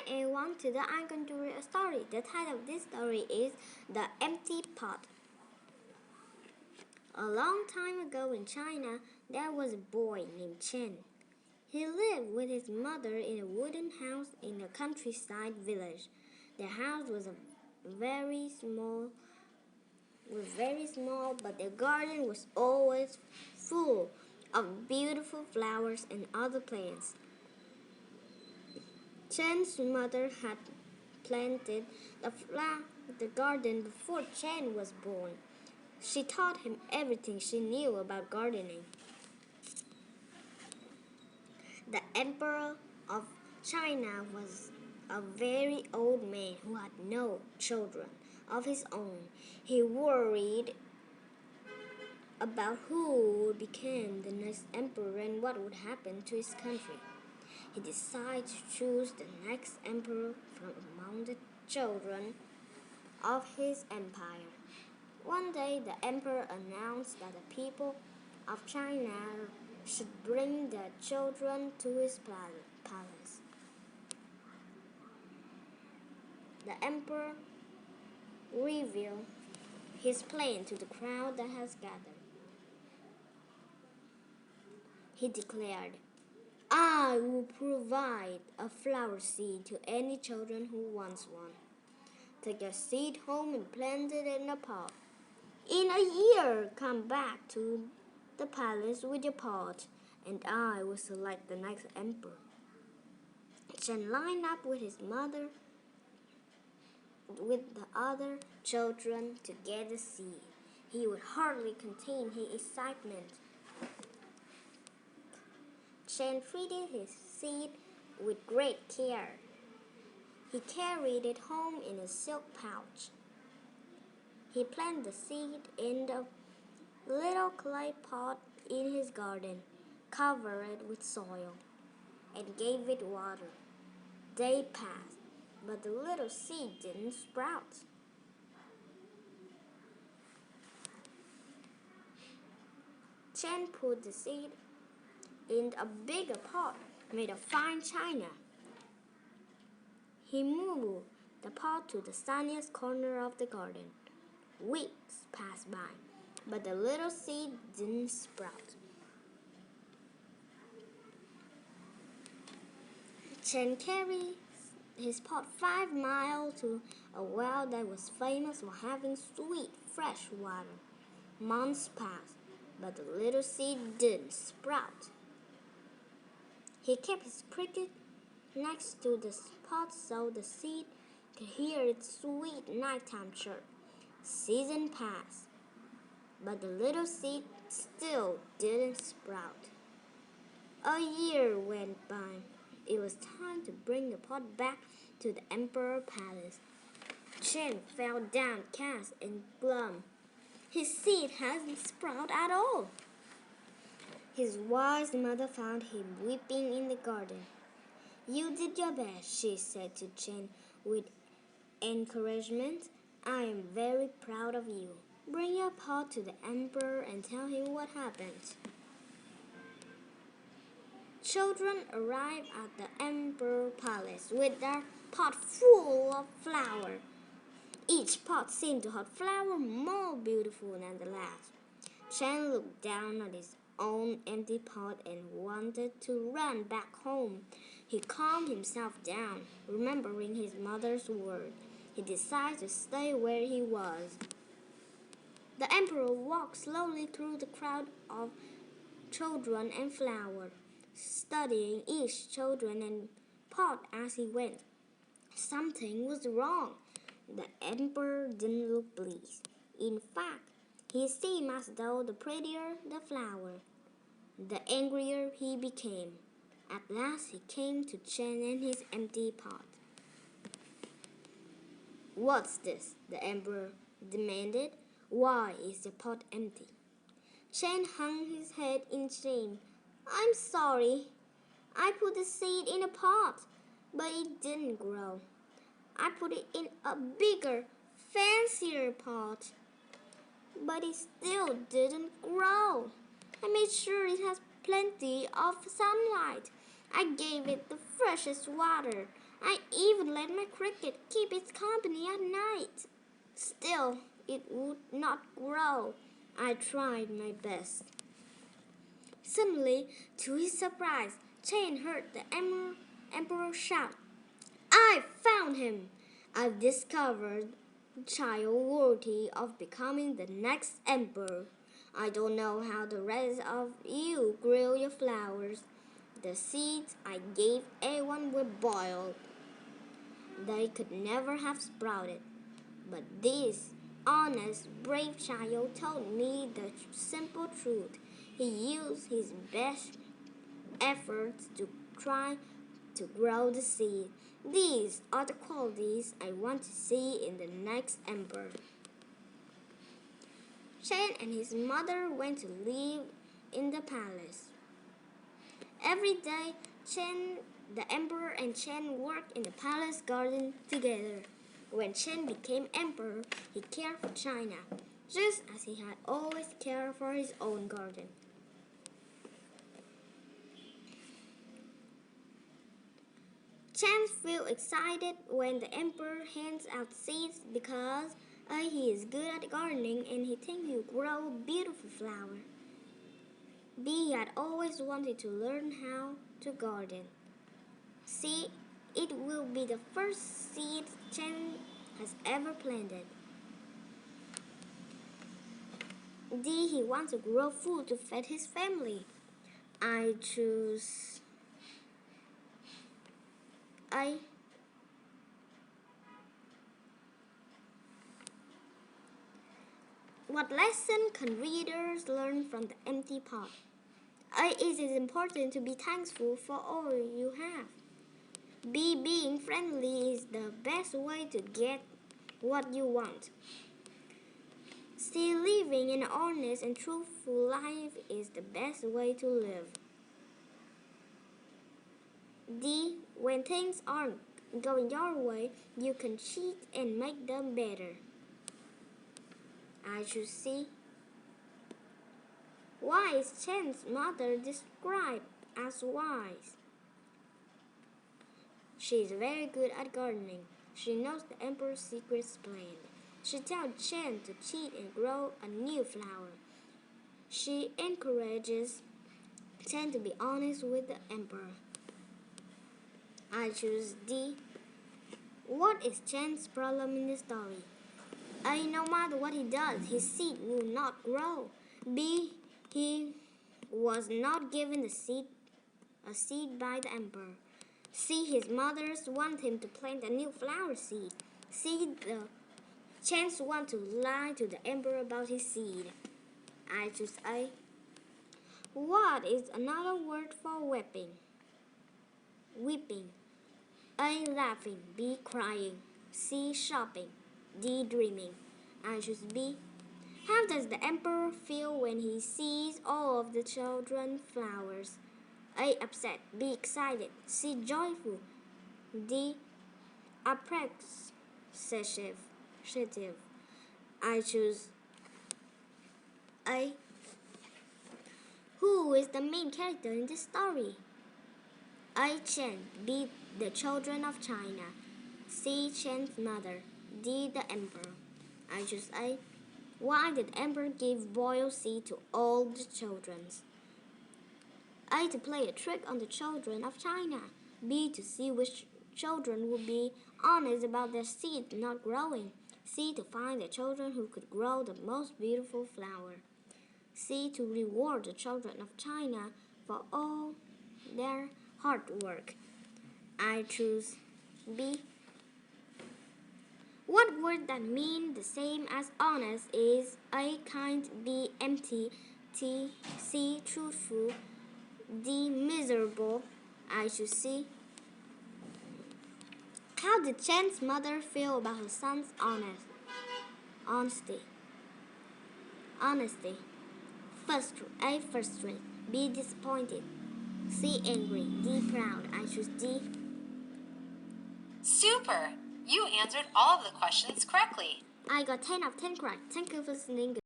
everyone. Today I'm going to read a story. The title of this story is The Empty Pot. A long time ago in China, there was a boy named Chen. He lived with his mother in a wooden house in a countryside village. The house was very small, but the garden was always full of beautiful flowers and other plants. Chen's mother had planted the garden before Chen was born. She taught him everything she knew about gardening. The Emperor of China was a very old man who had no children of his own. He worried about who would become the next emperor and what would happen to his country. He decided to choose the next emperor from among the children of his empire. One day, the emperor announced that the people of China should bring their children to his palace. The emperor revealed his plan to the crowd that has gathered. He declared, "I will provide a flower seed to any children who wants one. Take your seed home and plant it in a pot. In a year, come back to the palace with your pot, and I will select the next emperor." Chen lined up with his mother with the other children to get the seed. He would hardly contain his excitement. Chen treated his seed with great care. He carried it home in a silk pouch. He planted the seed in the little clay pot in his garden, covered it with soil, and gave it water. Days passed, but the little seed didn't sprout. Chen put the seed in a bigger pot made of fine china. He moved the pot to the sunniest corner of the garden. Weeks passed by, but the little seed didn't sprout. Chen carried his pot 5 miles to a well that was famous for having sweet, fresh water. Months passed, but the little seed didn't sprout. He kept his cricket next to the pot so the seed could hear its sweet nighttime chirp. Season passed, but the little seed still didn't sprout. A year went by. It was time to bring the pot back to the emperor's palace. Chen felt downcast and glum. His seed hadn't sprouted at all. His wise mother found him weeping in the garden. "You did your best," she said to Chen with encouragement. "I am very proud of you. Bring your pot to the emperor and tell him what happened." Children arrived at the emperor's palace with their pot full of flower. Each pot seemed to hold flower more beautiful than the last. Chen looked down at his own empty pot and wanted to run back home. He calmed himself down, remembering his mother's word. He decided to stay where he was. The emperor walked slowly through the crowd of children and flowers, studying each children and pot as he went. Something was wrong. The emperor didn't look pleased. In fact, he seemed as though the prettier the flower, the angrier he became. At last he came to Chen and his empty pot. "What's this?" the emperor demanded. "Why is the pot empty?" Chen hung his head in shame. "I'm sorry. I put the seed in a pot, but it didn't grow. I put it in a bigger, fancier pot, but it still didn't grow. I made sure it has plenty of sunlight. I gave it the freshest water. I even let my cricket keep its company at night. Still, it would not grow. I tried my best. Suddenly, to his surprise, Chen heard the emperor shout, "I found him! I've discovered a child worthy of becoming the next emperor. I don't know how the rest of you grew your flowers. The seeds I gave everyone were boiled. They could never have sprouted. But this honest, brave child told me the simple truth. He used his best efforts to try to grow the seed. These are the qualities I want to see in the next emperor." Chen and his mother went to live in the palace. Every day, Chen, the emperor, and Chen worked in the palace garden together. When Chen became emperor, he cared for China, just as he had always cared for his own garden. Chen feels excited when the emperor hands out seeds because he is good at gardening and he thinks he'll grow a beautiful flower. B had always wanted to learn how to garden. C, it will be the first seed Chen has ever planted. D, he wants to grow food to feed his family. I choose A. What lesson can readers learn from the empty pot? A. It is important to be thankful for all you have. B. Being friendly is the best way to get what you want. C. Living an honest and truthful life is the best way to live. D. When things aren't going your way, you can cheat and make them better. I choose C. Why is Chen's mother described as wise? She is very good at gardening. She knows the emperor's secret plan. She tells Chen to cheat and grow a new flower. She encourages Chen to be honest with the emperor. I choose D. What is Chen's problem in the story? A. No matter what he does, his seed will not grow. B. He was not given a seed by the emperor. C. His mothers want him to plant a new flower seed. C. The Chance want to lie to the emperor about his seed. I choose A. What is another word for weeping? Weeping. A. Laughing. B. Crying. C. Shopping. D. Dreaming. I choose B. How does the emperor feel when he sees all of the children's flowers? A. Upset. B. Excited. C. Joyful. D. Appreciative. I choose A. Who is the main character in this story? A. Chen. B. The children of China. C. Chen's mother. D. The emperor. I choose A. Why did the emperor give boiled seed to all the children? A. To play a trick on the children of China. B. To see which children would be honest about their seed not growing. C. To find the children who could grow the most beautiful flower. C. To reward the children of China for all their hard work. I choose B. What word that mean the same as honest is A. Kind. B. Empty. C. Truthful. D. Miserable. I choose C. How did Chen's mother feel about her son's honesty? A. Frustrated. B. Disappointed. C. Angry. D. Proud. I choose D. Super! You answered all of the questions correctly. I got 10 out of 10 correct. Thank you for listening.